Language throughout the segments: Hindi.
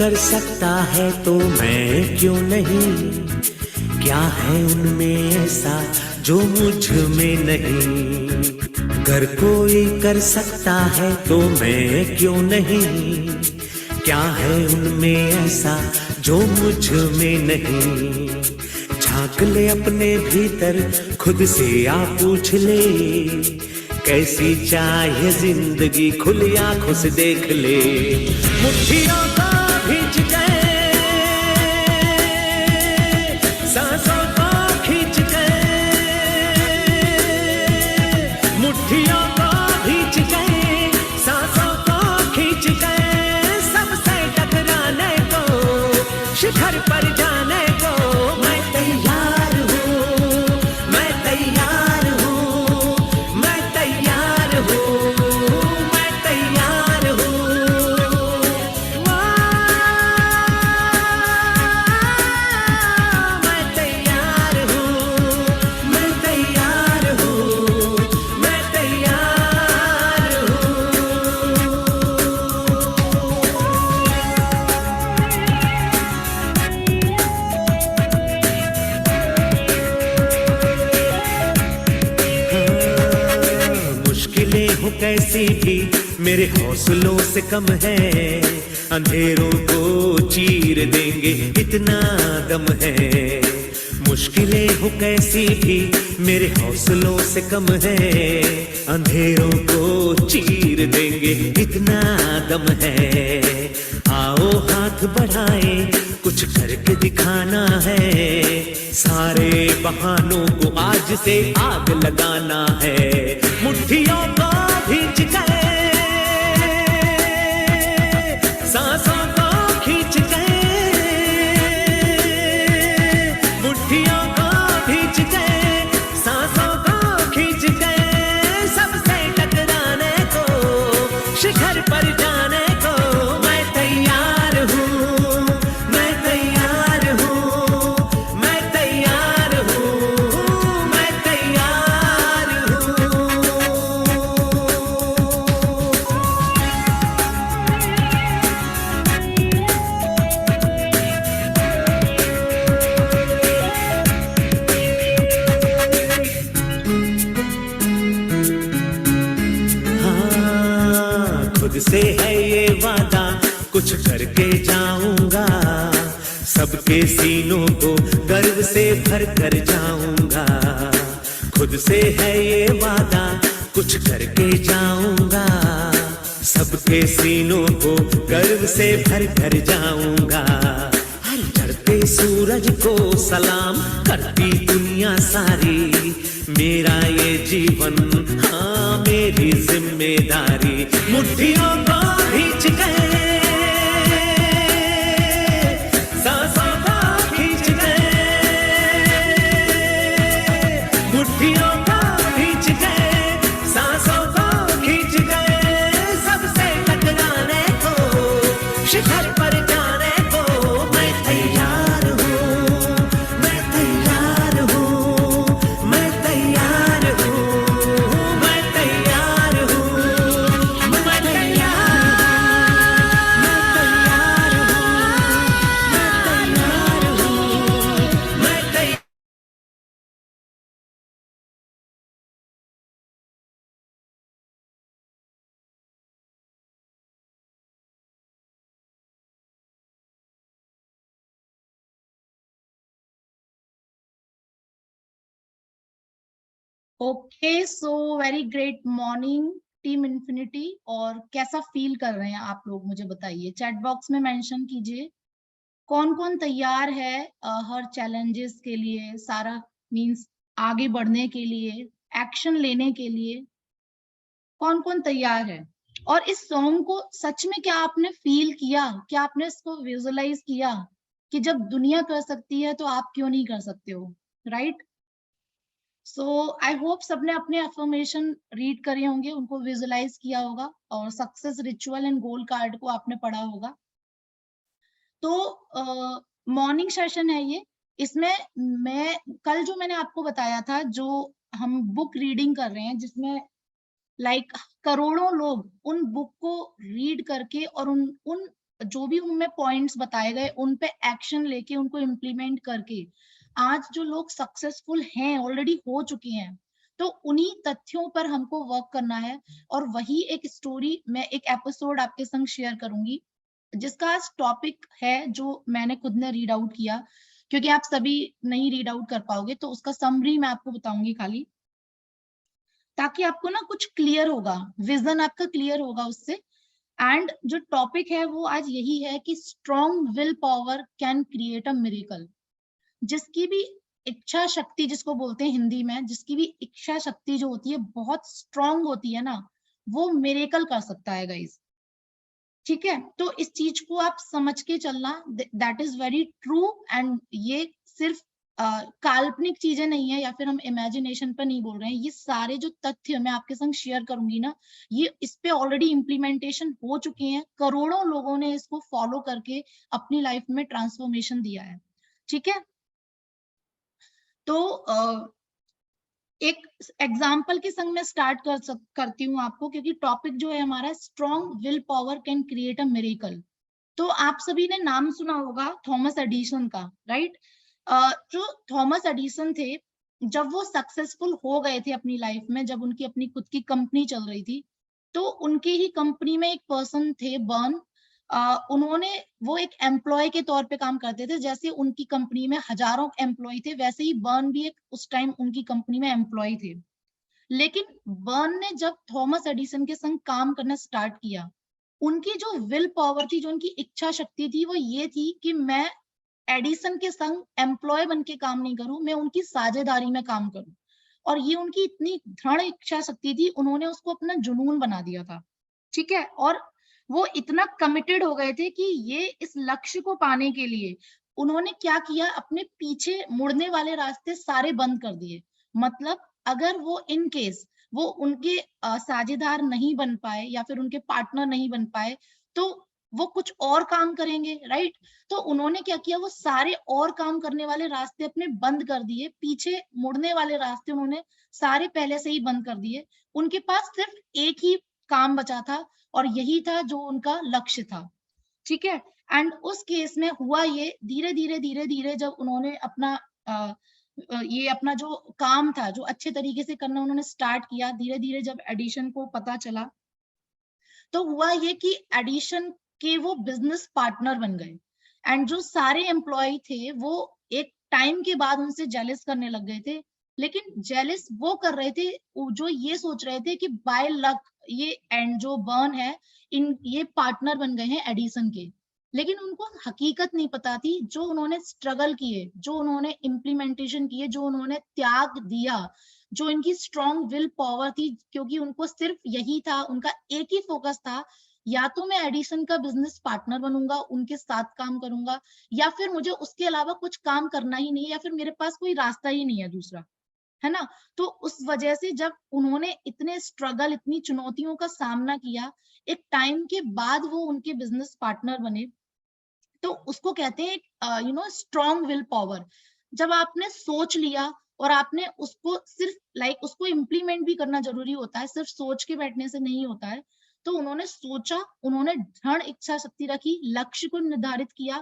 कर सकता है तो मैं क्यों नहीं, क्या है उनमें ऐसा जो मुझ में नहीं। अगर कोई कर सकता है तो मैं क्यों नहीं, क्या है उनमें ऐसा जो मुझ में नहीं। झांक ले अपने भीतर खुद से आ पूछ ले, कैसी चाहे जिंदगी खुली आंखों से देख ले। मुट्ठियों को भींच गए, सांसों को खींच गए, मुट्ठियों को भींच गए, सांसों को खींच गए, सबसे टकराने को, शिखर पर जाने को मैं तैयार हूँ, मैं तैयार हूँ, मैं तैयार हूँ, मैं तैयार हूँ। मैं तैयार हूँ, मैं तैयार हूँ, मैं तैयार हूँ। मुश्किलें हो कैसी भी मेरे हौसलों से कम है, अंधेरों को चीर देंगे इतना दम है। मुश्किलें हो कैसी भी मेरे हौसलों से कम है, अंधेरों को चीर देंगे इतना दम है। आओ हाथ बढ़ाए, कुछ करके दिखाना है, सारे बहानों को आज से आग लगाना है। मुट्ठियों को भींच गए, सांसों को खींच गए, मुट्ठियों को भींच गए, सांसों को खींच गए, सबसे टकराने को, शिखर पर जाने को मैं तैयार हूँ, मैं तैयार हूँ, मैं तैयार हूँ, मैं तैयार हूँ। हाँ, खुद से है ये वादा, कुछ करके जाऊंगा, सबके सीनों को गर्व से भर कर जाऊंगा। खुद से है ये वादा, कुछ करके जाऊंगा, सबके सीनों को गर्व से भर कर जाऊंगा। हर चढ़ते सूरज को सलाम करती दुनिया सारी, मेरा ये जीवन हाँ मेरी जिम्मेदारी। मुट्ठियों को भींच गए, सांसों को खींच गए, मुट्ठियों को भींच गए, सांसों को खींच गए, सबसे टकराने को, शिखर पर जाने को मैं तैयार हूँ, मैं तैयार हूँ, मैं तैयार हूँ, मैं तैयार हूँ, मैं तैयार हूँ, मैं तैयार। Okay, so very great morning team infinity. और कैसा फील कर रहे हैं आप लोग, मुझे बताइए, चैट बॉक्स में मेंशन कीजिए कौन कौन तैयार है हर चैलेंजेस के लिए, सारा मींस आगे बढ़ने के लिए, एक्शन लेने के लिए, कौन कौन तैयार है। और इस सॉन्ग को सच में क्या आपने फील किया, क्या आपने इसको विजुअलाइज किया कि जब दुनिया कर सकती है तो आप क्यों नहीं कर सकते हो, राइट। सो आई होप सबने अपने अफर्मेशन रीड करे होंगे, उनको विजुअलाइज किया होगा, और success ritual and goal card को आपने पढ़ा होगा। तो मॉर्निंग सेशन है ये। इसमें मैं कल जो मैंने आपको बताया था, जो हम बुक रीडिंग कर रहे हैं, जिसमें लाइक करोड़ों लोग उन बुक को रीड करके और उन जो भी उनमें पॉइंट्स बताए गए उन पे एक्शन लेके उनको इम्प्लीमेंट करके आज जो लोग सक्सेसफुल हैं, ऑलरेडी हो चुके हैं, तो उन्हीं तथ्यों पर हमको वर्क करना है। और वही एक स्टोरी मैं एक एपिसोड आपके संग शेयर करूंगी, जिसका टॉपिक है जो मैंने खुद ने रीड आउट किया, क्योंकि आप सभी नहीं रीड आउट कर पाओगे, तो उसका समरी मैं आपको बताऊंगी खाली, ताकि आपको ना कुछ क्लियर होगा, विजन आपका क्लियर होगा उससे। एंड जो टॉपिक है वो आज यही है कि strong will power can create a miracle. जिसकी भी इच्छा शक्ति, जिसको बोलते हैं हिंदी में, जिसकी भी इच्छा शक्ति जो होती है बहुत स्ट्रांग होती है ना, वो मिरेकल कर सकता है गाइस। ठीक है, तो इस चीज को आप समझ के चलना, that is very true. And ये सिर्फ काल्पनिक चीजें नहीं है, या फिर हम इमेजिनेशन पर नहीं बोल रहे हैं। ये सारे जो तथ्य मैं आपके संग शेयर करूंगी ना, ये इस पे ऑलरेडी इम्प्लीमेंटेशन हो चुके हैं, करोड़ों लोगों ने इसको फॉलो करके अपनी लाइफ में ट्रांसफॉर्मेशन दिया है। ठीक है, तो एक एग्जाम्पल के संग मैं स्टार्ट करती हूँ आपको, क्योंकि टॉपिक जो है हमारा strong will power can create a miracle. तो आप सभी ने नाम सुना होगा थॉमस एडिसन का, राइट? जो थॉमस एडिसन थे, जब वो सक्सेसफुल हो गए थे अपनी लाइफ में, जब उनकी अपनी खुद की कंपनी चल रही थी, तो उनके ही कंपनी में एक पर्सन थे, बर्न। उन्होंने, वो एक एम्प्लॉय के तौर पे काम करते थे। जैसे उनकी कंपनी में हजारों एम्प्लॉय थे, वैसे ही बर्न भी एक उस टाइम उनकी कंपनी में एम्प्लॉय थे। लेकिन बर्न ने जब थॉमस एडिसन के संग काम करना स्टार्ट किया, उनकी जो विल पावर थी, जो उनकी इच्छा शक्ति थी, वो ये थी कि मैं एडिसन के संग एम्प्लॉय बन के काम नहीं करूं, मैं उनकी साझेदारी में काम करूं। और ये उनकी इतनी दृढ़ इच्छा शक्ति थी, उन्होंने उसको अपना जुनून बना दिया था। ठीक है, और वो इतना कमिटेड हो गए थे कि ये इस लक्ष्य को पाने के लिए उन्होंने क्या किया, अपने पीछे मुड़ने वाले रास्ते सारे बंद कर दिए। मतलब अगर वो इन केस वो उनके साझेदार नहीं बन पाए या फिर उनके पार्टनर नहीं बन पाए, तो वो कुछ और काम करेंगे, राइट? तो उन्होंने क्या किया, वो सारे और काम करने वाले रास्ते अपने बंद कर दिए, पीछे मुड़ने वाले रास्ते उन्होंने सारे पहले से ही बंद कर दिए। उनके पास सिर्फ एक ही काम बचा था, और यही था जो उनका लक्ष्य था। ठीक है, एंड उस केस में हुआ ये, धीरे धीरे धीरे धीरे जब उन्होंने अपना ये अपना जो काम था, जो अच्छे तरीके से करना उन्होंने स्टार्ट किया, धीरे धीरे जब एडिशन को पता चला, तो हुआ ये कि एडिशन के वो बिजनेस पार्टनर बन गए। एंड जो सारे एम्प्लॉय थे, वो एक टाइम के बाद उनसे जेलस करने लग गए थे। लेकिन जेलस वो कर रहे थे जो ये सोच रहे थे कि बाय लक ये एंड जो बर्न है, इन ये पार्टनर बन गए हैं एडिसन के। लेकिन उनको हकीकत नहीं पता थी, जो उन्होंने स्ट्रगल किए, जो उन्होंने इम्प्लीमेंटेशन किए, जो उन्होंने त्याग दिया, जो इनकी स्ट्रॉन्ग विल पावर थी, क्योंकि उनको सिर्फ यही था, उनका एक ही फोकस था, या तो मैं एडिसन का बिजनेस पार्टनर बनूंगा, उनके साथ काम करूंगा, या फिर मुझे उसके अलावा कुछ काम करना ही नहीं, या फिर मेरे पास कोई रास्ता ही नहीं है दूसरा, है ना? तो उस वजह से जब उन्होंने इतने स्ट्रगल, इतनी चुनौतियों का सामना किया, एक टाइम के बाद वो उनके बिजनेस पार्टनर बने। तो उसको कहते हैं स्ट्रॉन्ग विल पावर। जब आपने सोच लिया और आपने उसको सिर्फ उसको इम्प्लीमेंट भी करना जरूरी होता है, सिर्फ सोच के बैठने से नहीं होता है। तो उन्होंने सोचा, उन्होंने दृढ़ इच्छा शक्ति रखी, लक्ष्य को निर्धारित किया,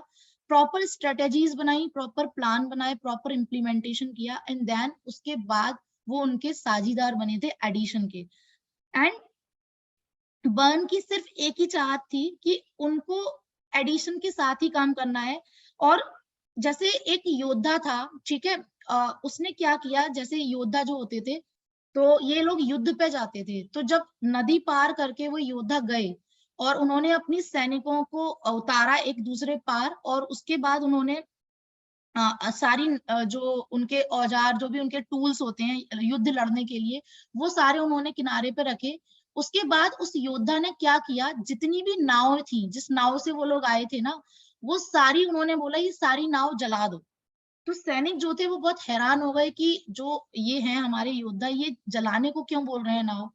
प्रॉपर स्ट्रेटेजीज बनाई, प्रॉपर प्लान बनाए, प्रॉपर इम्प्लीमेंटेशन किया, एंड देन उसके बाद वो उनके साझीदार बने थे एडिशन के। एंड बर्न की सिर्फ एक ही चाहत थी कि उनको एडिशन के साथ ही काम करना है। और जैसे एक योद्धा था, ठीक है, उसने क्या किया, जैसे योद्धा जो होते थे, तो ये लोग युद्ध पे जाते थे, तो जब नदी पार करके वो योद्धा गए और उन्होंने अपनी सैनिकों को उतारा एक दूसरे पार, और उसके बाद उन्होंने सारी जो उनके औजार, जो भी उनके टूल्स होते हैं युद्ध लड़ने के लिए, वो सारे उन्होंने किनारे पे रखे। उसके बाद उस योद्धा ने क्या किया, जितनी भी नाव थी, जिस नाव से वो लोग आए थे ना, वो सारी उन्होंने बोला ये सारी नाव जला दो। तो सैनिक जो थे वो बहुत हैरान हो गए कि जो ये हैं हमारे योद्धा, ये जलाने को क्यों बोल रहे हैं नाव।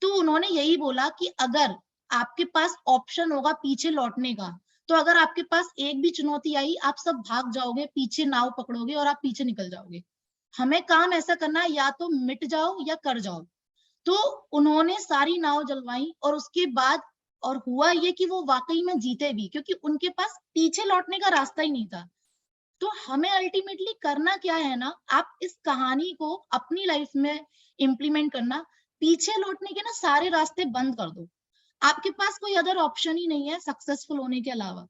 तो उन्होंने यही बोला कि अगर आपके पास ऑप्शन होगा पीछे लौटने का, तो अगर आपके पास एक भी चुनौती आई, आप सब भाग जाओगे, पीछे नाव पकड़ोगे और आप पीछे निकल जाओगे। हमें काम ऐसा करना है, या तो मिट जाओ या कर जाओ। तो उन्होंने सारी नाव जलवाई, और उसके बाद और हुआ ये कि वो वाकई में जीते भी, क्योंकि उनके पास पीछे लौटने का रास्ता ही नहीं था। तो हमें अल्टीमेटली करना क्या है ना, आप इस कहानी को अपनी लाइफ में इम्प्लीमेंट करना, पीछे लौटने के ना सारे रास्ते बंद कर दो। आपके पास कोई अदर ऑप्शन ही नहीं है सक्सेसफुल होने के अलावा।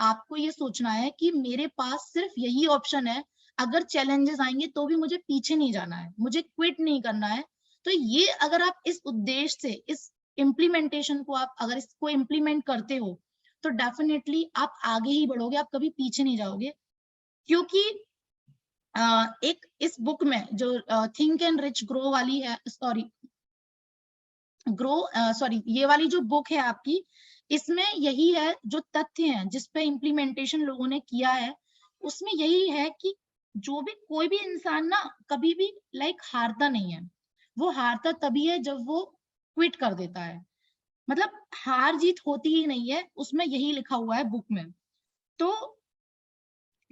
आपको ये सोचना है कि मेरे पास सिर्फ यही ऑप्शन है, अगर चैलेंजेस आएंगे तो भी मुझे पीछे नहीं जाना है, मुझे क्विट नहीं करना है। तो ये अगर आप इस उद्देश्य से इस इम्प्लीमेंटेशन को आप अगर इसको इम्प्लीमेंट करते हो, तो डेफिनेटली आप आगे ही बढ़ोगे, आप कभी पीछे नहीं जाओगे। क्योंकि एक इस बुक में जो थिंक एंड रिच ग्रो वाली है, सॉरी ये वाली जो बुक है आपकी, इसमें यही है जो तथ्य हैं जिस पे इम्प्लीमेंटेशन लोगों ने किया है, उसमें यही है कि जो भी कोई भी इंसान ना कभी भी हारता नहीं है। वो हारता तभी है जब वो क्विट कर देता है। मतलब हार जीत होती ही नहीं है, उसमें यही लिखा हुआ है बुक में। तो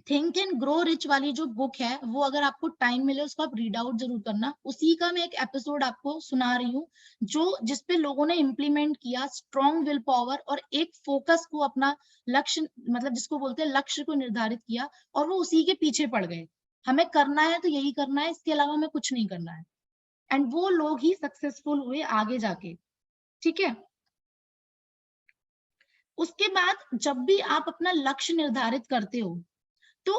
थिंक एंड ग्रो रिच वाली जो बुक है, वो अगर आपको टाइम मिले उसको आप रीड आउट जरूर करना। उसी का मैं एक एपिसोड आपको सुना रही हूँ, जो जिसपे लोगों ने इम्प्लीमेंट किया स्ट्रॉन्ग विल पावर और एक फोकस को, अपना लक्ष्य, मतलब जिसको बोलते हैं लक्ष्य को निर्धारित किया, और वो उसी के पीछे पड़ गए। हमें करना है तो यही करना है, इसके अलावा हमें कुछ नहीं करना है। एंड वो लोग ही सक्सेसफुल हुए आगे जाके। ठीक है, उसके बाद जब भी आप अपना लक्ष्य निर्धारित करते हो, तो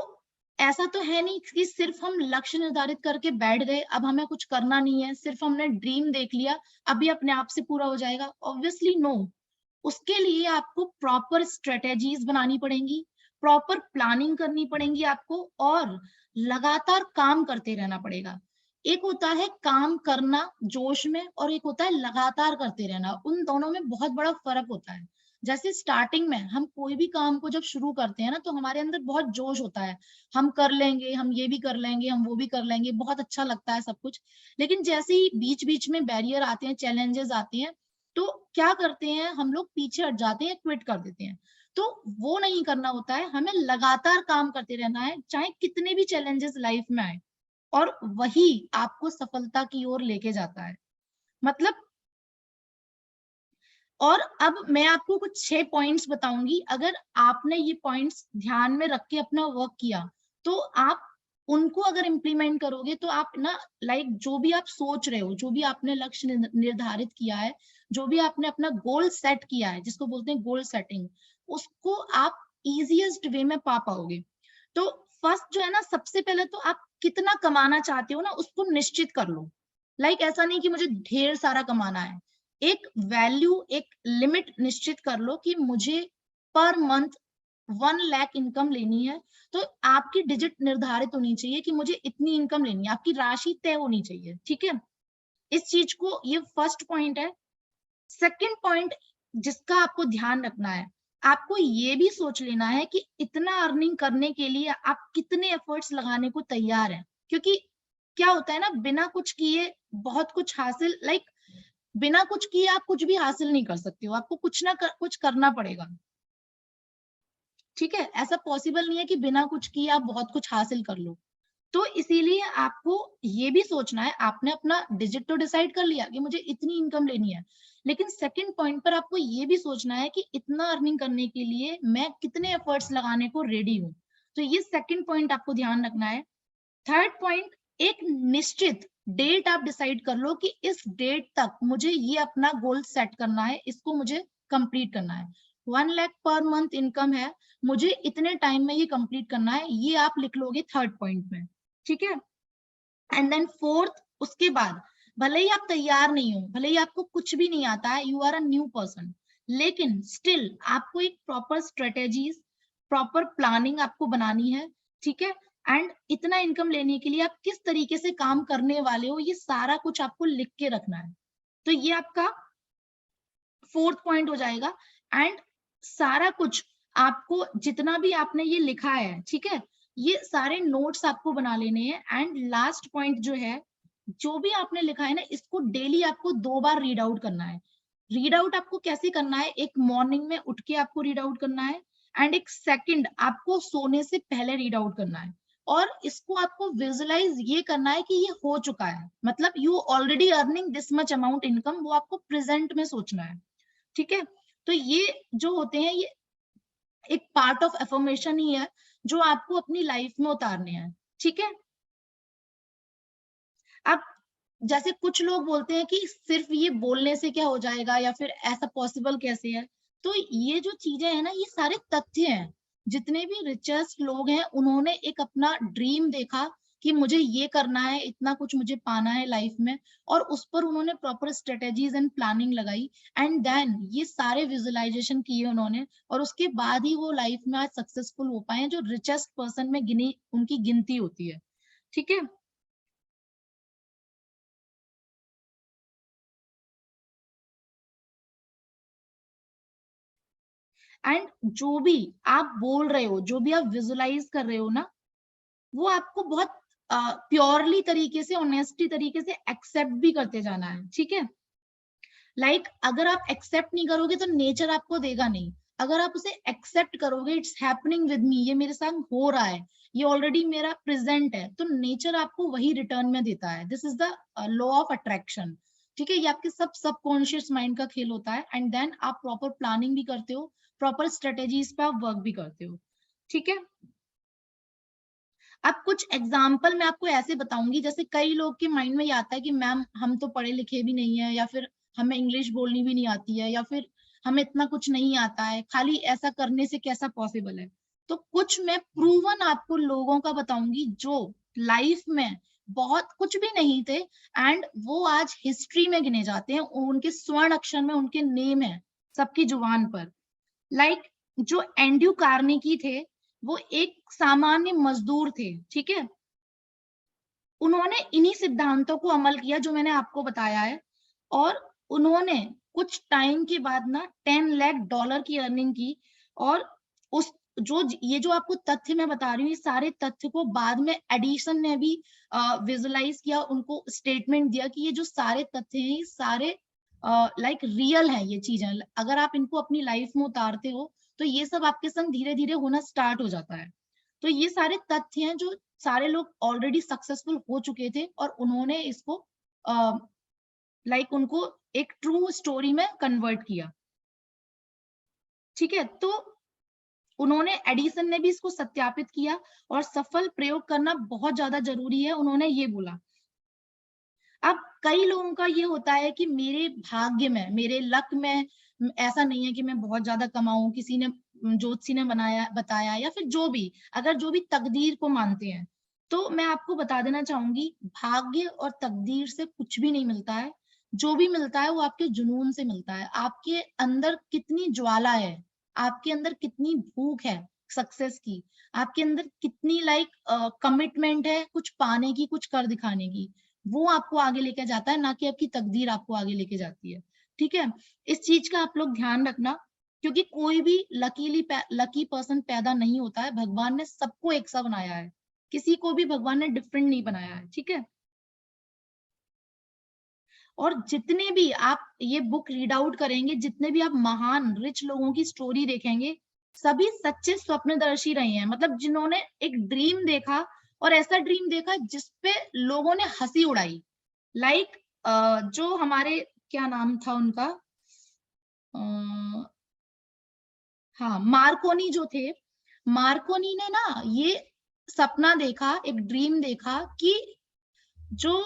ऐसा तो है नहीं कि सिर्फ हम लक्ष्य निर्धारित करके बैठ गए, अब हमें कुछ करना नहीं है, सिर्फ हमने ड्रीम देख लिया, अभी अपने आप से पूरा हो जाएगा। ऑब्वियसली नो, उसके लिए आपको प्रॉपर स्ट्रेटेजीज बनानी पड़ेंगी, प्रॉपर प्लानिंग करनी पड़ेगी आपको, और लगातार काम करते रहना पड़ेगा। एक होता है काम करना जोश में, और एक होता है लगातार करते रहना, उन दोनों में बहुत बड़ा फर्क होता है। जैसे स्टार्टिंग में हम कोई भी काम को जब शुरू करते हैं ना, तो हमारे अंदर बहुत जोश होता है, हम कर लेंगे, हम ये भी कर लेंगे, हम वो भी कर लेंगे, बहुत अच्छा लगता है सब कुछ। लेकिन जैसे ही बीच बीच में बैरियर आते हैं, चैलेंजेस आते हैं, तो क्या करते हैं हम लोग, पीछे हट जाते हैं, क्विट कर देते हैं। तो वो नहीं करना होता है, हमें लगातार काम करते रहना है, चाहे कितने भी चैलेंजेस लाइफ में आए, और वही आपको सफलता की ओर लेके जाता है। मतलब, और अब मैं आपको कुछ 6 पॉइंट्स बताऊंगी, अगर आपने ये पॉइंट्स ध्यान में रख के अपना वर्क किया, तो आप उनको अगर इम्प्लीमेंट करोगे, तो आप ना जो भी आप सोच रहे हो, जो भी आपने लक्ष्य निर्धारित किया है, जो भी आपने अपना गोल सेट किया है, जिसको बोलते हैं गोल सेटिंग, उसको आप इजिएस्ट वे में पा पाओगे। तो फर्स्ट जो है ना, सबसे पहले तो आप कितना कमाना चाहते हो ना, उसको निश्चित कर लो। ऐसा नहीं कि मुझे ढेर सारा कमाना है, एक वैल्यू, एक लिमिट निश्चित कर लो कि मुझे पर मंथ 1 लाख इनकम लेनी है। तो आपकी डिजिट निर्धारित होनी चाहिए कि मुझे इतनी इनकम लेनी है, आपकी राशि तय होनी चाहिए। ठीक है, इस चीज को, ये फर्स्ट पॉइंट है। सेकंड पॉइंट जिसका आपको ध्यान रखना है, आपको ये भी सोच लेना है कि इतना अर्निंग करने के लिए आप कितने एफर्ट्स लगाने को तैयार हैं। क्योंकि क्या होता है ना, बिना कुछ किए बहुत कुछ हासिल, बिना कुछ किए आप कुछ भी हासिल नहीं कर सकते हो, आपको कुछ ना कुछ करना पड़ेगा। ठीक है, ऐसा पॉसिबल नहीं है कि बिना कुछ किए आप बहुत कुछ हासिल कर लो। तो इसीलिए आपको ये भी सोचना है, आपने अपना डिजिट तो डिसाइड कर लिया कि मुझे इतनी इनकम लेनी है, लेकिन सेकंड पॉइंट पर आपको ये भी सोचना है कि इतना अर्निंग करने के लिए मैं कितने एफर्ट्स लगाने को रेडी हूँ। तो ये सेकंड पॉइंट आपको ध्यान रखना है। थर्ड पॉइंट, एक निश्चित डेट आप डिसाइड कर लो कि इस डेट तक मुझे ये अपना गोल सेट करना है, इसको मुझे कंप्लीट करना है। 1 लाख पर मंथ इनकम है, मुझे इतने टाइम में ये कंप्लीट करना है, ये आप लिख लोगे थर्ड पॉइंट में। ठीक है, एंड देन फोर्थ, उसके बाद भले ही आप तैयार नहीं हो, भले ही आपको कुछ भी नहीं आता है, you are a new person, लेकिन स्टिल आपको एक प्रॉपर स्ट्रेटेजीज, प्रॉपर प्लानिंग आपको बनानी है। ठीक है, एंड इतना इनकम लेने के लिए आप किस तरीके से काम करने वाले हो, ये सारा कुछ आपको लिख के रखना है। तो ये आपका फोर्थ पॉइंट हो जाएगा। एंड सारा कुछ आपको, जितना भी आपने ये लिखा है, ठीक है, ये सारे नोट्स आपको बना लेने हैं। एंड लास्ट पॉइंट जो है, जो भी आपने लिखा है ना, इसको डेली आपको 2 बार रीड आउट करना है। रीड आउट आपको कैसे करना है, एक मॉर्निंग में उठ के आपको रीड आउट करना है, एंड एक सेकंड आपको सोने से पहले रीड आउट करना है। और इसको आपको विजुअलाइज ये करना है कि ये हो चुका है, मतलब you already earning this much amount income, वो आपको प्रेजेंट में सोचना है। ठीक है, तो ये जो होते हैं ये एक पार्ट ऑफ अफर्मेशन ही है जो आपको अपनी लाइफ में उतारने हैं, ठीक है। अब जैसे कुछ लोग बोलते हैं कि सिर्फ ये बोलने से क्या हो जाएगा या फिर ऐसा पॉसिबल कैसे है, तो ये जो चीजें हैं ना ये सारे तथ्य हैं। जितने भी रिचेस्ट लोग हैं उन्होंने एक अपना ड्रीम देखा कि मुझे ये करना है, इतना कुछ मुझे पाना है लाइफ में, और उस पर उन्होंने प्रॉपर स्ट्रेटेजीज एंड प्लानिंग लगाई, एंड देन ये सारे विजुअलाइजेशन किए उन्होंने, और उसके बाद ही वो लाइफ में आज सक्सेसफुल हो पाए हैं, जो रिचेस्ट पर्सन में गिनी उनकी गिनती होती है, ठीक है। एंड जो भी आप बोल रहे हो, जो भी आप विजुलाइज कर रहे हो ना, वो आपको बहुत प्योरली तरीके से, ऑनेस्टी तरीके से एक्सेप्ट भी करते जाना है, ठीक है। लाइक अगर आप एक्सेप्ट नहीं करोगे तो नेचर आपको देगा नहीं। अगर आप उसे एक्सेप्ट करोगे, इट्स हैपनिंग विद मी, ये मेरे साथ हो रहा है, ये ऑलरेडी मेरा प्रेजेंट है, तो नेचर आपको वही रिटर्न में देता है। This is the law of attraction, ठीक है। ये आपके सबकॉन्शियस माइंड का खेल होता है, एंड देन आप प्रॉपर प्लानिंग भी करते हो, प्रॉपर स्ट्रेटेजीज पे आप वर्क भी करते हो, ठीक है। अब कुछ एग्जाम्पल मैं आपको ऐसे बताऊंगी, जैसे कई लोग के माइंड में ये आता है कि मैम हम तो पढ़े लिखे भी नहीं है, या फिर हमें इंग्लिश बोलनी भी नहीं आती है, या फिर हमें इतना कुछ नहीं आता है, खाली ऐसा करने से कैसा पॉसिबल है। तो कुछ मैं प्रूवन आपको लोगों का बताऊंगी जो लाइफ में बहुत कुछ भी नहीं थे, एंड वो आज हिस्ट्री में गिने जाते हैं, उनके स्वर्ण अक्षर में उनके नेम है सबकी जुबान पर। लाइक जो एंड्रयू कार्नेगी थे, वो एक सामान्य मजदूर थे, ठीक है। उन्होंने इन्हीं सिद्धांतों को अमल किया जो मैंने आपको बताया है, और उन्होंने कुछ टाइम के बाद ना 10 लाख डॉलर की अर्निंग की। और उस ये जो आपको तथ्य मैं बता रही हूँ, ये सारे तथ्य को बाद में एडिसन ने भी विजुलाइज किया, उनको स्टेटमेंट दिया कि ये जो सारे तथ्य हैं ये सारे लाइक रियल है, ये चीजें अगर आप इनको अपनी लाइफ में उतारते हो तो ये सब आपके संग धीरे धीरे होना स्टार्ट हो जाता है। तो ये सारे तथ्य हैं जो सारे लोग ऑलरेडी सक्सेसफुल हो चुके थे, और उन्होंने इसको लाइक उनको एक ट्रू स्टोरी में कन्वर्ट किया, ठीक है। तो उन्होंने, एडिसन ने भी इसको सत्यापित किया, और सफल प्रयोग करना बहुत ज्यादा जरूरी है, उन्होंने ये बोला। अब कई लोगों का ये होता है कि मेरे भाग्य में, मेरे लक में ऐसा नहीं है कि मैं बहुत ज्यादा कमाऊं, किसी ने ज्योतिषी ने बताया, या फिर जो भी, अगर जो भी तकदीर को मानते हैं, तो मैं आपको बता देना चाहूंगी, भाग्य और तकदीर से कुछ भी नहीं मिलता है। जो भी मिलता है वो आपके जुनून से मिलता है। आपके अंदर कितनी ज्वाला है, आपके अंदर कितनी भूख है सक्सेस की, आपके अंदर कितनी लाइक कमिटमेंट है कुछ पाने की, कुछ कर दिखाने की, वो आपको आगे लेके जाता है, ना कि आपकी तकदीर आपको आगे लेके जाती है, ठीक है। इस चीज का आप लोग ध्यान रखना, क्योंकि कोई भी लकी पर्सन पैदा नहीं होता है, भगवान ने सबको एक सा बनाया है, किसी को भी भगवान ने डिफरेंट नहीं बनाया है, ठीक है। और जितने भी आप ये बुक रीड आउट करेंगे, जितने भी आप महान रिच लोगों की स्टोरी देखेंगे, सभी सच्चे स्वप्नदर्शी रहे हैं, मतलब जिन्होंने एक ड्रीम देखा, और ऐसा ड्रीम देखा जिसपे लोगों ने हंसी उड़ाई। लाइक जो हमारे, क्या नाम था उनका, हाँ, मार्कोनी जो थे, मार्कोनी ने ना ये सपना देखा, एक ड्रीम देखा कि जो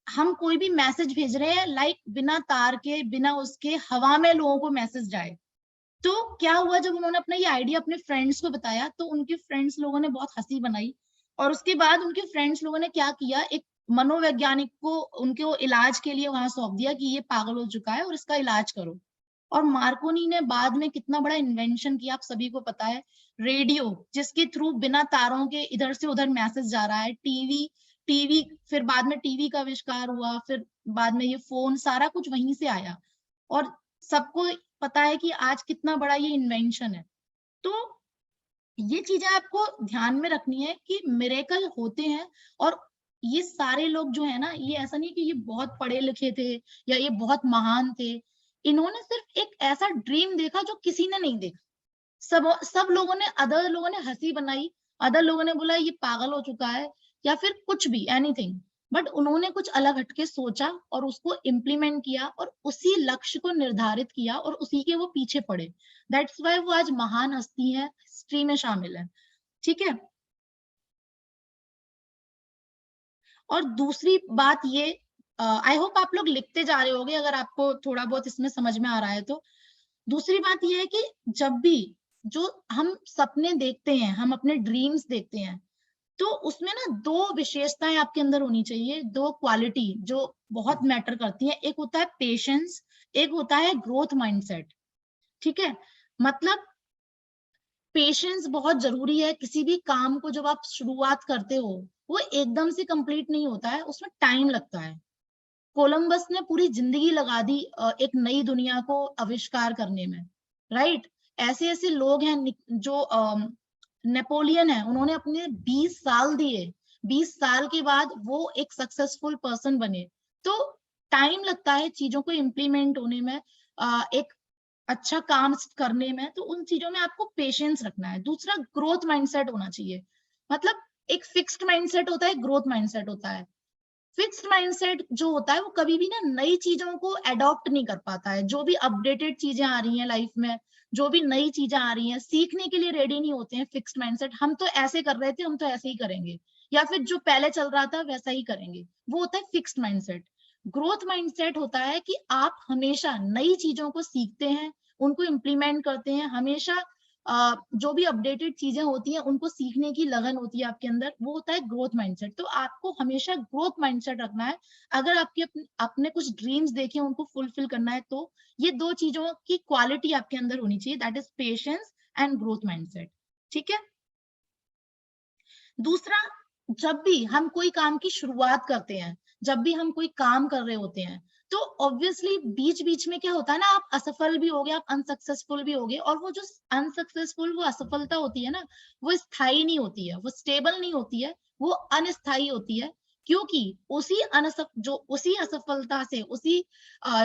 हम कोई भी मैसेज भेज रहे हैं, लाइक बिना तार के, बिना उसके, हवा में लोगों को मैसेज जाए। तो क्या हुआ, जब उन्होंने अपना ये आइडिया अपने फ्रेंड्स को बताया, तो उनके फ्रेंड्स लोगों ने बहुत हंसी बनाई, और उसके बाद उनके फ्रेंड्स लोगों ने क्या किया, एक मनोवैज्ञानिक को उनके वो इलाज के लिए वहां सौंप दिया कि ये पागल हो चुका है और इसका इलाज करो। और मार्कोनी ने बाद में कितना बड़ा इन्वेंशन किया, आप सभी को पता है, रेडियो, जिसके थ्रू बिना तारों के इधर से उधर मैसेज जा रहा है, टीवी, फिर बाद में टीवी का आविष्कार हुआ, फिर बाद में ये फोन, सारा कुछ वहीं से आया, और सबको पता है कि आज कितना बड़ा ये इन्वेंशन है। तो ये चीजें आपको ध्यान में रखनी है कि मिरेकल होते हैं, और ये सारे लोग जो है ना, ये ऐसा नहीं कि ये बहुत पढ़े लिखे थे या ये बहुत महान थे, इन्होंने सिर्फ एक ऐसा ड्रीम देखा जो किसी ने नहीं देखा। सब लोगों ने, अदर लोगों ने हंसी बनाई, अदर लोगों ने बोला ये पागल हो चुका है, या फिर कुछ भी, एनीथिंग, बट उन्होंने कुछ अलग हटके सोचा और उसको इम्प्लीमेंट किया और उसी लक्ष्य को निर्धारित किया और उसी के वो पीछे पड़े। दैट्स वाई वो आज महान हस्ती है, हिस्ट्री में शामिल है। ठीक है। और दूसरी बात ये, आई होप आप लोग लिखते जा रहे होगे अगर आपको थोड़ा बहुत इसमें समझ में आ रहा है तो। दूसरी बात ये है कि जब भी जो हम सपने देखते हैं, हम अपने ड्रीम्स देखते हैं, तो उसमें ना दो विशेषताएं आपके अंदर होनी चाहिए, दो क्वालिटी जो बहुत मैटर करती है। एक होता है पेशेंस, एक होता है ग्रोथ माइंडसेट। ठीक है। मतलब पेशेंस बहुत जरूरी है। किसी भी काम को जब आप शुरुआत करते हो, वो एकदम से कंप्लीट नहीं होता है, उसमें टाइम लगता है। कोलंबस ने पूरी जिंदगी लगा दी एक नई दुनिया को आविष्कार करने में, राइट। ऐसे ऐसे लोग हैं जो नेपोलियन है, उन्होंने अपने 20 साल दिए, 20 साल के बाद वो एक सक्सेसफुल पर्सन बने। तो टाइम लगता है चीजों को इम्प्लीमेंट होने में, एक अच्छा काम करने में। तो उन चीजों में आपको पेशेंस रखना है। दूसरा, ग्रोथ माइंडसेट होना चाहिए। मतलब एक फिक्स्ड माइंडसेट होता है, ग्रोथ माइंडसेट होता है। फिक्स्ड माइंडसेट जो होता है वो कभी भी ना नई चीजों को अडॉप्ट नहीं कर पाता है। जो भी अपडेटेड चीजें आ रही हैं लाइफ में, जो भी नई चीजें आ रही हैं, सीखने के लिए रेडी नहीं होते हैं। फिक्स्ड माइंडसेट, हम तो ऐसे कर रहे थे, हम तो ऐसे ही करेंगे, या फिर जो पहले चल रहा था वैसा ही करेंगे, वो होता है फिक्स्ड माइंडसेट। ग्रोथ माइंडसेट होता है कि आप हमेशा नई चीजों को सीखते हैं, उनको इम्प्लीमेंट करते हैं, हमेशा जो भी अपडेटेड चीजें होती हैं उनको सीखने की लगन होती है आपके अंदर, वो होता है ग्रोथ माइंडसेट। तो आपको हमेशा ग्रोथ माइंडसेट रखना है अगर आपके अपने कुछ ड्रीम्स देखे उनको फुलफिल करना है। तो ये दो चीजों की क्वालिटी आपके अंदर होनी चाहिए, that is patience and growth mindset. ठीक है। दूसरा, जब भी हम कोई काम की शुरुआत करते हैं, जब भी हम कोई काम कर रहे होते हैं, तो ऑब्वियसली बीच बीच में क्या होता है ना, आप असफल भी हो गए, आप अनसक्सेसफुल भी हो गए। और वो जो अनसक्सेसफुल, वो असफलता होती है ना, वो स्थायी नहीं होती है, वो स्टेबल नहीं होती है, वो अनस्थायी होती है। क्योंकि उसी असफलता से,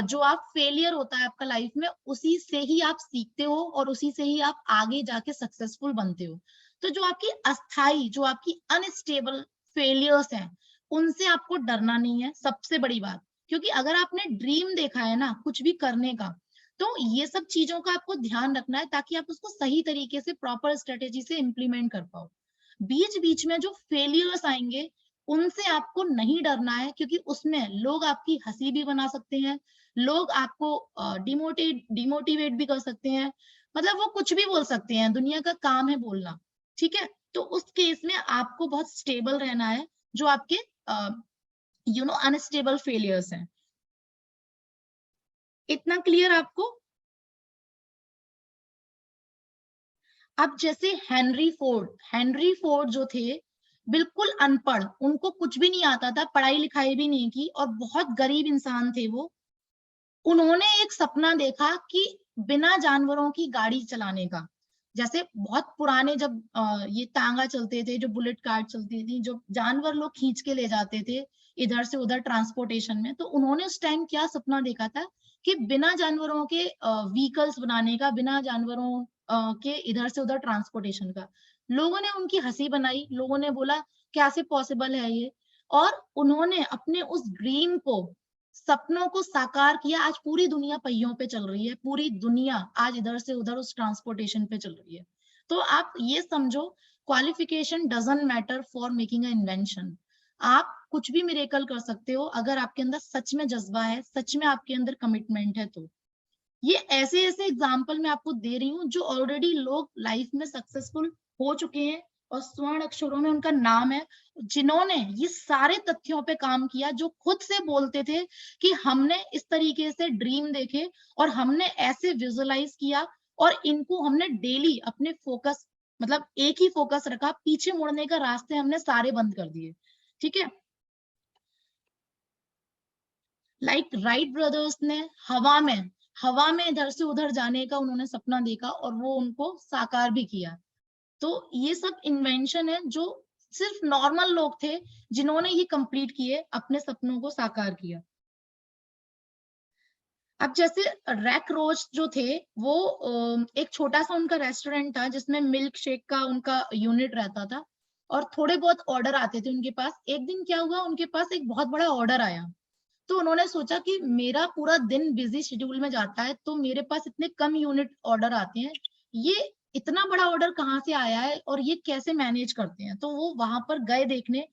जो आप फेलियर होता है आपका लाइफ में, उसी से ही आप सीखते हो और उसी से ही आप आगे जाके सक्सेसफुल बनते हो। तो जो आपकी अस्थाई, जो आपकी अनस्टेबल फेलियर्स हैं, उनसे आपको डरना नहीं है, सबसे बड़ी बात। क्योंकि अगर आपने ड्रीम देखा है ना कुछ भी करने का, तो ये सब चीजों का आपको ध्यान रखना है ताकि आप उसको सही तरीके से, प्रॉपर स्ट्रेटेजी से इम्प्लीमेंट कर पाओ। बीच बीच में जो फेलियर्स आएंगे, उनसे आपको नहीं डरना है, क्योंकि उसमें लोग आपकी हंसी भी बना सकते हैं, लोग आपको डिमोटिवेट भी कर सकते हैं। मतलब वो कुछ भी बोल सकते हैं, दुनिया का काम है बोलना। ठीक है। तो उस केस में आपको बहुत स्टेबल रहना है, जो आपके अनस्टेबल फेलियर्स हैं। इतना क्लियर आपको? अब जैसे हेनरी फोर्ड जो थे, बिल्कुल अनपढ़, उनको कुछ भी नहीं आता था, पढ़ाई लिखाई भी नहीं की, और बहुत गरीब इंसान थे वो। उन्होंने एक सपना देखा कि बिना जानवरों की गाड़ी चलाने का। जैसे बहुत पुराने जब ये तांगा चलते थे, जो बुलेट कार चलती थी, जो जानवर लोग खींच के ले जाते थे इधर से उधर ट्रांसपोर्टेशन में, तो उन्होंने उस टाइम क्या सपना देखा था कि बिना जानवरों के व्हीकल्स बनाने का, बिना जानवरों के इधर से उधर ट्रांसपोर्टेशन का। लोगों ने उनकी हंसी बनाई, लोगों ने बोला कैसे पॉसिबल है ये। और उन्होंने अपने उस ड्रीम को, सपनों को साकार किया। आज पूरी दुनिया पहियों पे चल रही है, पूरी दुनिया आज इधर से उधर उस ट्रांसपोर्टेशन पे चल रही है। तो आप ये समझो, qualification doesn't matter for making a invention. आप कुछ भी मिरेकल कर सकते हो अगर आपके अंदर सच में जज्बा है, सच में आपके अंदर कमिटमेंट है। तो ये ऐसे ऐसे एग्जाम्पल मैं आपको दे रही हूँ जो ऑलरेडी लोग लाइफ में सक्सेसफुल हो चुके हैं और स्वर्ण अक्षरों में उनका नाम है, जिन्होंने ये सारे तथ्यों पे काम किया, जो खुद से बोलते थे कि हमने इस तरीके से ड्रीम देखे और हमने ऐसे विजुअलाइज किया और इनको हमने डेली अपने फोकस, मतलब एक ही फोकस रखा, पीछे मुड़ने का रास्ते हमने सारे बंद कर दिए। ठीक है। लाइक राइट ब्रदर्स ने हवा में इधर से उधर जाने का उन्होंने सपना देखा और वो उनको साकार भी किया। तो ये सब इन्वेंशन है जो सिर्फ नॉर्मल लोग थे जिन्होंने ये कंप्लीट किए, अपने सपनों को साकार किया। अब जैसे रैक रोज जो थे, वो एक छोटा सा उनका रेस्टोरेंट था जिसमें मिल्क शेक का उनका यूनिट रहता था। और थोड़े बहुत ऑर्डर आते थे उनके पास। एक दिन क्या हुआ, उनके पास एक बहुत बड़ा ऑर्डर आया, तो उन्होंने सोचा कि मेरा पूरा दिन बिजी शेड्यूल में जाता है, तो मेरे पास इतने कम यूनिट ऑर्डर आते हैं, ये इतना बड़ा ऑर्डर कहाँ से आया है और ये कैसे मैनेज करते हैं। तो वो वहां पर गए देखने,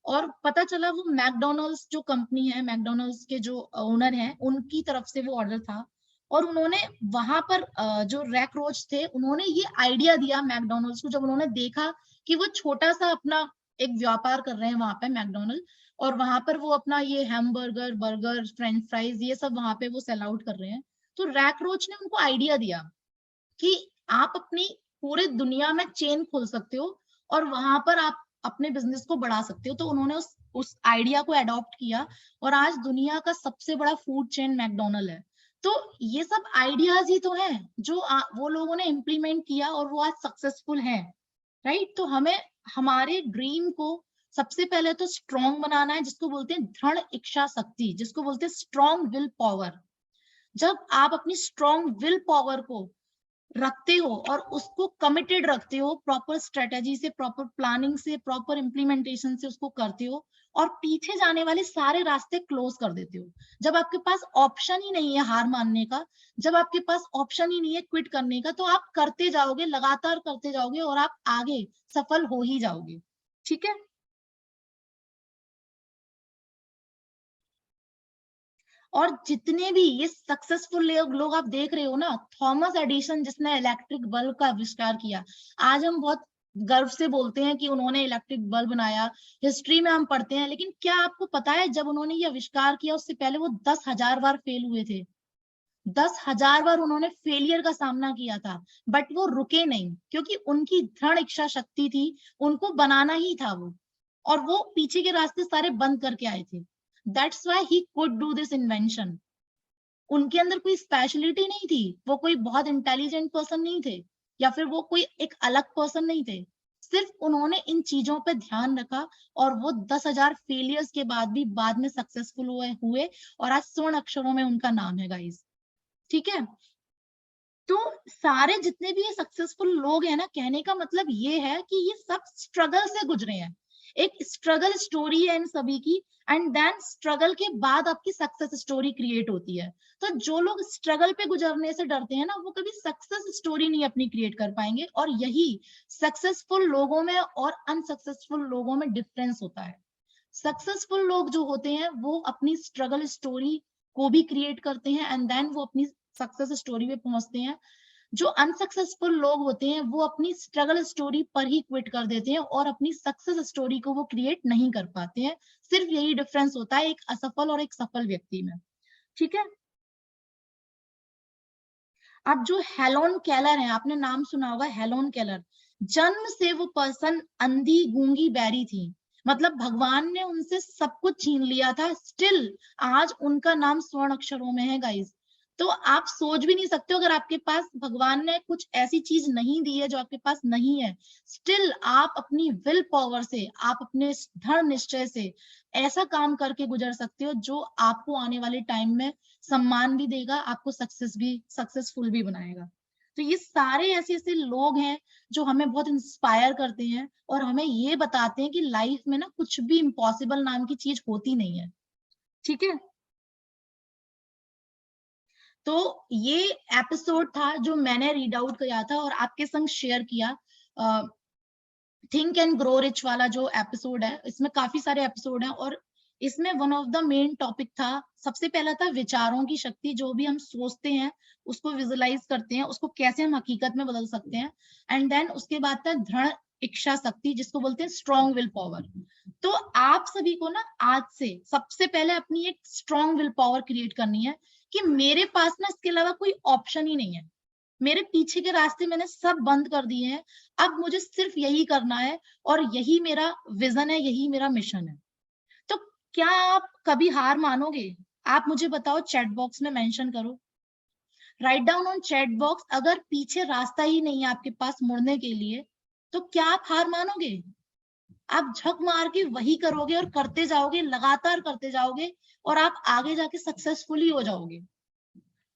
और पता चला वो मैकडोनल्ड्स जो कंपनी है, मैकडोनल्ड्स के जो ओनर हैं, उनकी तरफ से वो ऑर्डर था। और उन्होंने वहां पर जो रैक रोज थे, उन्होंने ये आइडिया दिया मैकडोनल्ड्स को, जब उन्होंने देखा कि वो छोटा सा अपना एक व्यापार कर रहे हैं वहां पे मैकडोनल्ड, और वहां पर वो अपना ये हैमबर्गर, बर्गर, फ्रेंच फ्राइज, ये सब वहां पे वो सेल आउट कर रहे हैं। तो रैक रोच ने उनको आइडिया दिया कि आप अपनी पूरे दुनिया में चेन खोल सकते हो और वहां पर आप अपने बिजनेस को बढ़ा सकते हो। तो उन्होंने उस आइडिया को अडॉप्ट किया, और आज दुनिया का सबसे बड़ा फूड चेन मैकडोनल्ड है। तो ये सब आइडियाज ही तो हैं जो वो लोगों ने इम्प्लीमेंट किया और वो आज सक्सेसफुल हैं, राइट। तो हमें हमारे ड्रीम को सबसे पहले तो स्ट्रॉन्ग बनाना है, जिसको बोलते हैं दृढ़ इच्छा शक्ति, जिसको बोलते हैं स्ट्रॉन्ग विल पावर। जब आप अपनी स्ट्रॉन्ग विल पावर को रखते हो और उसको कमिटेड रखते हो, प्रॉपर स्ट्रेटेजी से, प्रॉपर प्लानिंग से, प्रॉपर इंप्लीमेंटेशन से उसको करते हो, और पीछे जाने वाले सारे रास्ते क्लोज कर देते हो। जब आपके पास ऑप्शन ही नहीं है हार मानने का, जब आपके पास ऑप्शन ही नहीं है क्विट करने का, तो आप करते जाओगे, लगातार करते जाओगे, और आप आगे सफल हो ही जाओगे। ठीक है। और जितने भी ये सक्सेसफुल लोग आप देख रहे हो ना, थॉमस एडिसन जिसने इलेक्ट्रिक बल्ब का आविष्कार किया, आज हम बहुत गर्व से बोलते हैं कि उन्होंने इलेक्ट्रिक बल्ब बनाया, हिस्ट्री में हम पढ़ते हैं। लेकिन क्या आपको पता है, जब उन्होंने ये आविष्कार किया उससे पहले वो 10,000 बार फेल हुए थे। 10,000 बार उन्होंने फेलियर का सामना किया था, बट वो रुके नहीं, क्योंकि उनकी दृढ़ इच्छा शक्ति थी, उनको बनाना ही था वो, और वो पीछे के रास्ते सारे बंद करके आए थे। That's why he could do this invention. उनके अंदर कोई स्पेशलिटी नहीं थी, वो कोई बहुत इंटेलिजेंट पर्सन नहीं थे, या फिर वो कोई एक अलग पर्सन नहीं थे। सिर्फ उन्होंने इन चीजों पे ध्यान रखा, और वो 10,000 फेलियर्स के बाद भी बाद में सक्सेसफुल हुए, और आज स्वर्ण अक्षरों में उनका नाम है गाइस। ठीक है। तो सारे जितने भी ये सक्सेसफुल लोग हैं ना, कहने का मतलब ये है कि ये सब स्ट्रगल से गुजरे हैं। एक स्ट्रगल स्टोरी है इन सभी की, एंड देन स्ट्रगल के बाद आपकी सक्सेस स्टोरी क्रिएट होती है। तो जो लोग स्ट्रगल पे गुजरने से डरते हैं ना, वो कभी सक्सेस स्टोरी नहीं अपनी क्रिएट कर पाएंगे, और यही सक्सेसफुल लोगों में और अनसक्सेसफुल लोगों में डिफरेंस होता है। सक्सेसफुल लोग जो होते हैं वो अपनी स्ट्रगल स्टोरी को भी क्रिएट करते हैं, एंड देन वो अपनी सक्सेस स्टोरी पे पहुंचते हैं। जो अनसक्सेसफुल लोग होते हैं वो अपनी स्ट्रगल स्टोरी पर ही क्विट कर देते हैं, और अपनी सक्सेस स्टोरी को वो क्रिएट नहीं कर पाते हैं। सिर्फ यही डिफरेंस होता है एक असफल और एक सफल व्यक्ति में। ठीक है। अब जो हेलोन केलर है, आपने नाम सुना होगा हेलोन केलर, जन्म से वो पर्सन अंधी गूंगी बैरी थी, मतलब भगवान ने उनसे सब कुछ छीन लिया था, स्टिल आज उनका नाम स्वर्ण अक्षरों में है गाइस। तो आप सोच भी नहीं सकते हो, अगर आपके पास भगवान ने कुछ ऐसी चीज नहीं दी है जो आपके पास नहीं है, स्टिल आप अपनी विल पावर से, आप अपने दृढ़ निश्चय से ऐसा काम करके गुजर सकते हो जो आपको आने वाले टाइम में सम्मान भी देगा, आपको सक्सेसफुल भी बनाएगा। तो ये सारे ऐसे ऐसे लोग हैं जो हमें बहुत इंस्पायर करते हैं, और हमें ये बताते हैं कि लाइफ में ना कुछ भी इम्पॉसिबल नाम की चीज होती नहीं है। ठीक है। तो ये एपिसोड था जो मैंने रीड आउट किया था और आपके संग शेयर किया। थिंक एंड ग्रो रिच वाला जो एपिसोड है, इसमें काफी सारे एपिसोड हैं, और इसमें one of the main topic था, सबसे पहला था विचारों की शक्ति। जो भी हम सोचते हैं उसको विजुलाइज करते हैं, उसको कैसे हम हकीकत में बदल सकते हैं। एंड देन उसके बाद था दृढ़ इच्छा शक्ति, जिसको बोलते हैं स्ट्रॉन्ग विल पावर। तो आप सभी को ना आज से सबसे पहले अपनी एक स्ट्रॉन्ग विल पावर क्रिएट करनी है कि मेरे पास ना इसके अलावा कोई ऑप्शन ही नहीं है, मेरे पीछे के रास्ते मैंने सब बंद कर दिए हैं, अब मुझे सिर्फ यही करना है, और यही मेरा विजन है, यही मेरा मिशन है। तो क्या आप कभी हार मानोगे? आप मुझे बताओ, चैट बॉक्स में मेंशन करो, write down on chat box, अगर पीछे रास्ता ही नहीं है आपके पास मुड़ने के लिए, तो क्या आप हार मानोगे? आप झक मार के वही करोगे और करते जाओगे, लगातार करते जाओगे, और आप आगे जाके सक्सेसफुली हो जाओगे,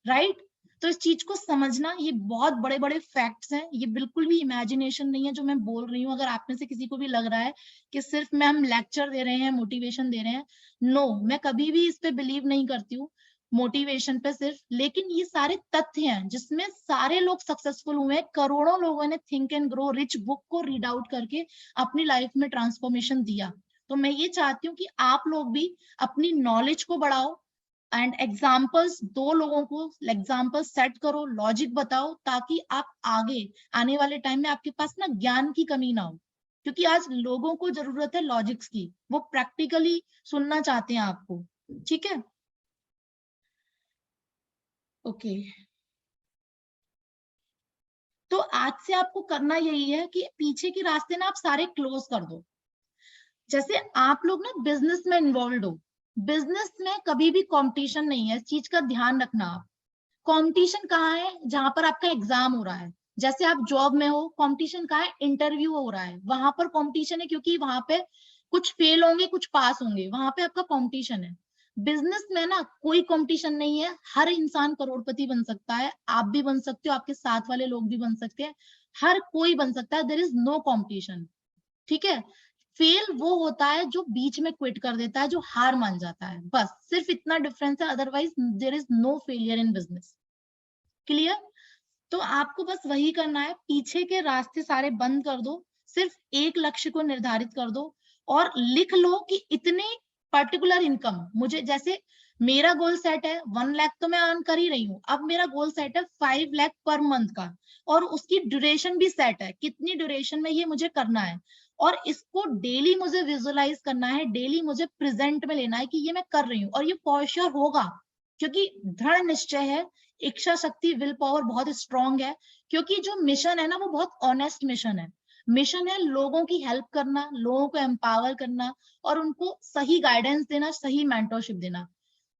राइट? तो इस चीज को समझना, ये बहुत बड़े बड़े फैक्ट्स हैं, ये बिल्कुल भी इमेजिनेशन नहीं है जो मैं बोल रही हूँ। अगर आप में से किसी को भी लग रहा है कि सिर्फ मैं हम लेक्चर दे रहे हैं, मोटिवेशन दे रहे हैं, नो, मैं कभी भी इस पे बिलीव नहीं करती हूँ मोटिवेशन पे सिर्फ। लेकिन ये सारे तथ्य हैं जिसमें सारे लोग सक्सेसफुल हुए हैं, करोड़ों लोगों ने think and grow rich book को रीड आउट करके अपनी लाइफ में ट्रांसफॉर्मेशन दिया। तो मैं ये चाहती हूँ कि आप लोग भी अपनी नॉलेज को बढ़ाओ एंड एग्जाम्पल्स, दो लोगों को एग्जाम्पल सेट करो, लॉजिक बताओ, ताकि आप आगे आने वाले टाइम में आपके पास ना ज्ञान की कमी ना हो। क्योंकि आज लोगों को जरूरत है लॉजिक्स की, वो प्रैक्टिकली सुनना चाहते हैं आपको। ठीक है, ओके। तो आज से आपको करना यही है कि पीछे के रास्ते ना आप सारे क्लोज कर दो। जैसे आप लोग ना बिजनेस में इन्वॉल्व हो, बिजनेस में कभी भी कंपटीशन नहीं है, इस चीज का ध्यान रखना आप। कंपटीशन कहाँ है? जहां पर आपका एग्जाम हो रहा है। जैसे आप जॉब में हो, कंपटीशन कहाँ है? इंटरव्यू हो रहा है, वहां पर कंपटीशन है, क्योंकि वहां पे कुछ फेल होंगे कुछ पास होंगे, वहां पे आपका कंपटीशन है। बिजनेस में ना कोई कंपटीशन नहीं है, हर इंसान करोड़पति बन सकता है, आप भी बन सकते हो, आपके साथ वाले लोग भी बन सकते हैं, हर कोई बन सकता है, देयर इज नो कंपटीशन। ठीक है, फेल वो होता है जो बीच में क्विट कर देता है, जो हार मान जाता है, बस सिर्फ इतना डिफरेंस है, otherwise there is no failure in business. Clear? तो आपको बस वही करना है, पीछे के रास्ते सारे बंद कर दो, सिर्फ एक लक्ष्य को निर्धारित कर दो और लिख लो कि इतने पर्टिकुलर इनकम मुझे, जैसे मेरा गोल सेट है 1 लाख तो मैं अर्न कर ही रही हूँ, अब मेरा गोल सेट है 5 लाख पर मंथ का, और उसकी ड्यूरेशन भी सेट है, कितनी ड्यूरेशन में ये मुझे करना है, और इसको डेली मुझे विजुअलाइज करना है, डेली मुझे प्रेजेंट में लेना है कि ये मैं कर रही हूँ, और ये फॉर श्योर होगा, क्योंकि दृढ़ निश्चय है, इच्छा शक्ति, विल पावर बहुत स्ट्रांग है, क्योंकि जो मिशन है ना वो बहुत ऑनेस्ट मिशन है। मिशन है लोगों की हेल्प करना, लोगों को एम्पावर करना, और उनको सही गाइडेंस देना, सही मेंटरशिप देना।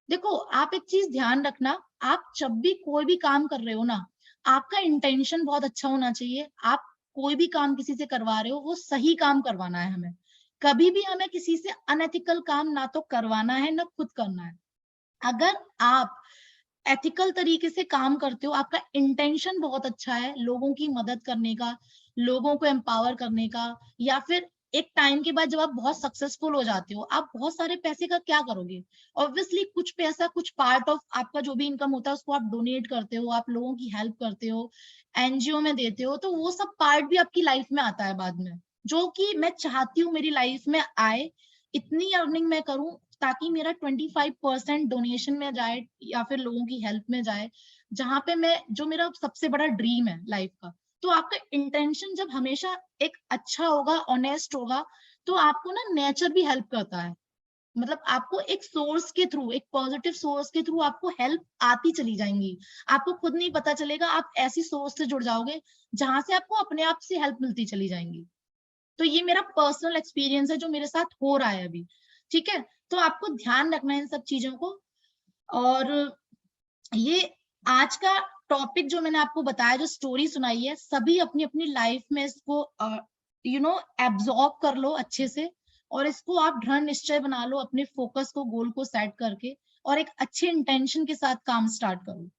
देखो, आप एक चीज ध्यान रखना, आप जब भी कोई भी काम कर रहे हो ना, आपका इंटेंशन बहुत अच्छा होना चाहिए। आप कोई भी काम किसी से करवा रहे हो, वो सही काम करवाना है हमें। कभी भी हमें किसी से अनएथिकल काम ना तो करवाना है ना खुद करना है। अगर आप एथिकल तरीके से काम करते हो, आपका इंटेंशन बहुत अच्छा है लोगों की मदद करने का, लोगों को एम्पावर करने का, या फिर एक टाइम के बाद जब आप बहुत सक्सेसफुल हो जाते हो, आप बहुत सारे पैसे का क्या करोगे? ऑब्वियसली कुछ पैसा, कुछ पार्ट ऑफ आपका जो भी इनकम होता है उसको आप डोनेट करते हो, आप लोगों की हेल्प करते हो, एनजीओ में देते हो, तो वो सब पार्ट भी आपकी लाइफ में आता है बाद में, जो कि मैं चाहती हूँ मेरी लाइफ में आए। इतनी अर्निंग मैं करूं ताकि मेरा 25% डोनेशन में जाए या फिर लोगों की हेल्प में जाए, जहां पे मैं, जो मेरा सबसे बड़ा ड्रीम है लाइफ का। तो आपका इंटेंशन जब हमेशा एक अच्छा होगा, ऑनेस्ट होगा, तो आपको ना नेचर भी हेल्प करता है। मतलब आपको एक सोर्स के थ्रू, एक पॉजिटिव सोर्स के थ्रू आपको हेल्प आती चली जाएंगी, आपको खुद नहीं पता चलेगा, आप ऐसी सोर्स से जुड़ जाओगे जहां से आपको अपने आप से हेल्प मिलती चली जाएंगी। तो ये मेरा पर्सनल एक्सपीरियंस है जो मेरे साथ हो रहा है अभी। ठीक है, तो आपको ध्यान रखना है इन सब चीजों को। और ये आज का टॉपिक जो मैंने आपको बताया, जो स्टोरी सुनाई है, सभी अपनी अपनी लाइफ में इसको एब्जॉर्ब कर लो अच्छे से, और इसको आप दृढ़ निश्चय बना लो, अपने फोकस को, गोल को सेट करके, और एक अच्छे इंटेंशन के साथ काम स्टार्ट करो।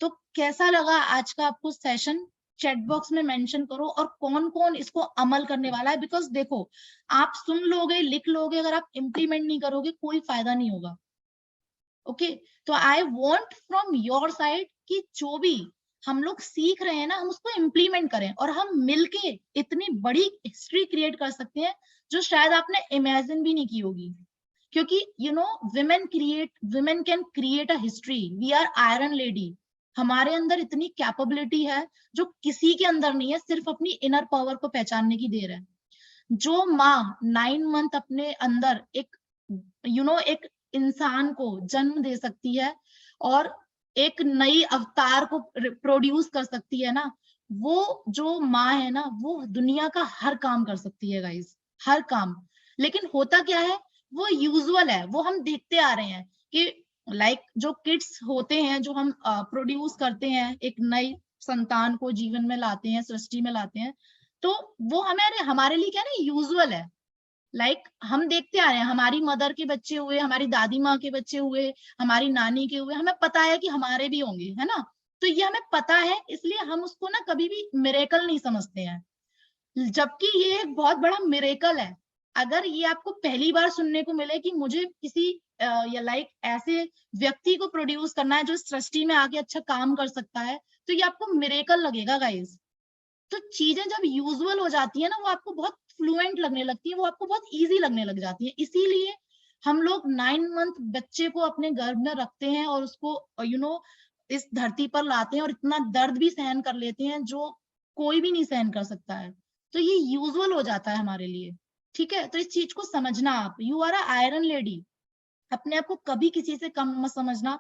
तो कैसा लगा आज का आपको सेशन? चैट बॉक्स में मेंशन करो, और कौन कौन इसको अमल करने वाला है, बिकॉज देखो, आप सुन लोगे, लिख लोगे, अगर आप इम्प्लीमेंट नहीं करोगे कोई फायदा नहीं होगा। ओके, तो I want from your side कि जो भी हम लोग सीख रहे हैं ना, हम उसको इम्प्लीमेंट करें, और हम मिलके इतनी बड़ी हिस्ट्री क्रिएट कर सकते हैं जो शायद आपने इमेजिन भी नहीं की होगी। क्योंकि women can create a history, we are iron lady, हमारे अंदर इतनी कैपेबिलिटी है जो किसी के अंदर नहीं है, सिर्फ अपनी इनर पावर को पहचानने की देर है। जो माँ 9 मंथ अपने अंदर एक एक इंसान को जन्म दे सकती है, और एक नई अवतार को प्रोड्यूस कर सकती है ना, वो जो माँ है ना, वो दुनिया का हर काम कर सकती है गाइस, हर काम। लेकिन होता क्या है, वो यूजुअल है, वो हम देखते आ रहे हैं कि जो किड्स होते हैं, जो हम प्रोड्यूस करते हैं, एक नई संतान को जीवन में लाते हैं, सृष्टि में लाते हैं, तो वो हमारे हमारे लिए क्या है ना, यूजुअल है। हम देखते आ रहे हैं, हमारी मदर के बच्चे हुए, हमारी दादी माँ के बच्चे हुए, हमारी नानी के हुए, हमें पता है कि हमारे भी होंगे, है ना। तो ये हमें पता है, इसलिए हम उसको ना कभी भी मिरेकल नहीं समझते हैं, जबकि ये एक बहुत बड़ा मिरेकल है। अगर ये आपको पहली बार सुनने को मिले कि मुझे किसी या लाइक ऐसे व्यक्ति को प्रोड्यूस करना है जो इस सृष्टि में आके अच्छा काम कर सकता है, तो ये आपको मिरेकल लगेगा गाइस। तो चीजें जब यूजुअल हो जाती है ना, वो आपको बहुत फ्लुएंट लगने लगती है, वो आपको बहुत इजी लगने लग जाती है। इसीलिए हम लोग 9 मंथ बच्चे को अपने गर्भ में रखते हैं और उसको इस धरती पर लाते हैं और इतना दर्द भी सहन कर लेते हैं जो कोई भी नहीं सहन कर सकता है। तो ये यूजुअल हो जाता है हमारे लिए, ठीक है। तो इस चीज को समझना, आप you are a iron lady, अपने आप को कभी किसी से कम मत समझना।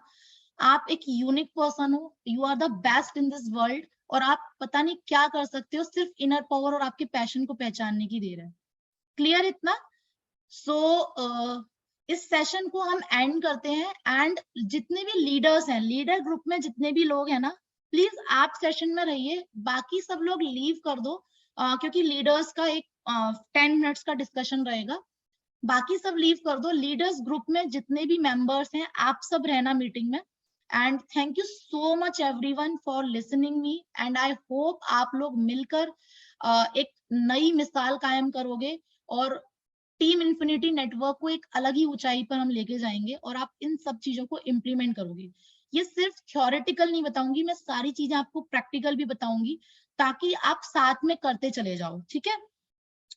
आप एक यूनिक पर्सन हो, you are the best in this world, और आप पता नहीं क्या कर सकते हो, सिर्फ इनर पावर और आपके पैशन को पहचानने की देर है। क्लियर इतना? सो इस सेशन को हम एंड करते हैं। एंड जितने भी लीडर्स हैं, लीडर ग्रुप में जितने भी लोग हैं ना, प्लीज आप सेशन में रहिए, बाकी सब लोग लीव कर दो, क्योंकि लीडर्स का एक 10 मिनट्स का डिस्कशन रहेगा। बाकी सब लीव कर दो। लीडर्स ग्रुप में जितने भी मेंबर्स हैं, आप सब रहना मीटिंग में। And thank you so much everyone for listening me, and I hope आप लोग मिलकर एक नई मिसाल कायम करोगे और टीम इन्फिनिटी नेटवर्क को एक अलग ही ऊंचाई पर हम लेके जाएंगे, और आप इन सब चीजों को इम्प्लीमेंट करोगे। ये सिर्फ थ्योरेटिकल नहीं बताऊंगी, मैं सारी चीजें आपको प्रैक्टिकल भी बताऊंगी, ताकि आप साथ में करते चले जाओ, ठीक है।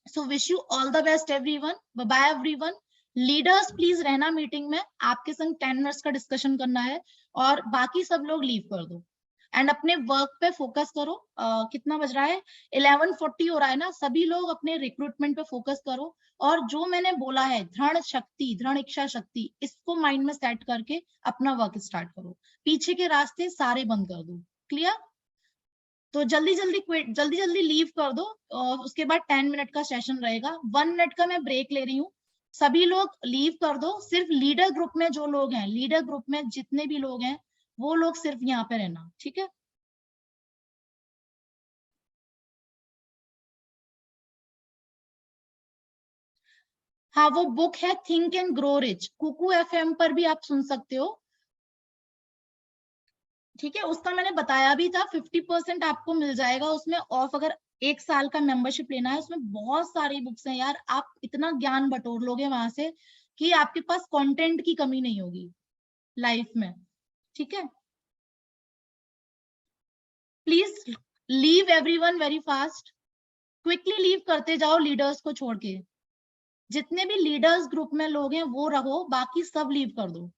So wish you all the best everyone. Bye bye everyone. Leaders please रहना मीटिंग में, आपके संग 10 मिनट्स का डिस्कशन करना है, और बाकी सब लोग लीव कर दो एंड अपने वर्क पे फोकस करो। कितना बज रहा है? 11:40 हो रहा है ना। सभी लोग अपने रिक्रूटमेंट पे फोकस करो, और जो मैंने बोला है दृढ़ शक्ति, दृढ़ इच्छा शक्ति, इसको माइंड में सेट करके अपना वर्क स्टार्ट करो। पीछे के रास्ते सारे बंद कर दो। क्लियर? तो जल्दी जल्दी लीव कर दो, और उसके बाद 10 मिनट का सेशन रहेगा। 1 मिनट का मैं ब्रेक ले रही हूँ। सभी लोग लीव कर दो, सिर्फ लीडर ग्रुप में जो लोग हैं, लीडर ग्रुप में जितने भी लोग हैं, वो लोग सिर्फ यहाँ पे रहना, ठीक है। हाँ, वो बुक है think and grow rich, Kuku FM पर भी आप सुन सकते हो, ठीक है। उसका मैंने बताया भी था, 50% आपको मिल जाएगा उसमें ऑफ, अगर 1 साल का मेंबरशिप लेना है। उसमें बहुत सारी बुक्स हैं यार, आप इतना ज्ञान बटोर लोगे वहां से कि आपके पास कंटेंट की कमी नहीं होगी लाइफ में, ठीक है। Please leave everyone very fast, quickly leave करते जाओ लीडर्स को छोड़ के। जितने भी लीडर्स ग्रुप में लोग हैं वो रहो, बाकी सब लीव कर दो,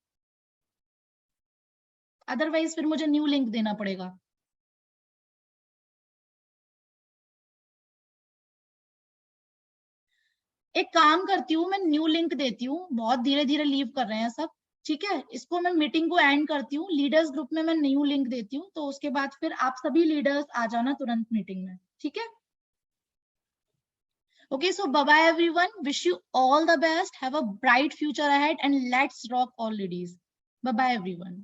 अदरवाइज फिर मुझे न्यू लिंक देना पड़ेगा। एक काम करती हूँ, मैं न्यू लिंक देती हूँ, बहुत धीरे धीरे लीव कर रहे हैं सब, ठीक है। इसको मैं मीटिंग को एंड करती हूँ, लीडर्स ग्रुप में मैं न्यू लिंक देती हूँ, तो उसके बाद फिर आप सभी लीडर्स आ जाना तुरंत मीटिंग में, ठीक है। Okay, so bye bye everyone. Wish you all the best. Have a bright future ahead and let's rock all ladies. Bye bye everyone.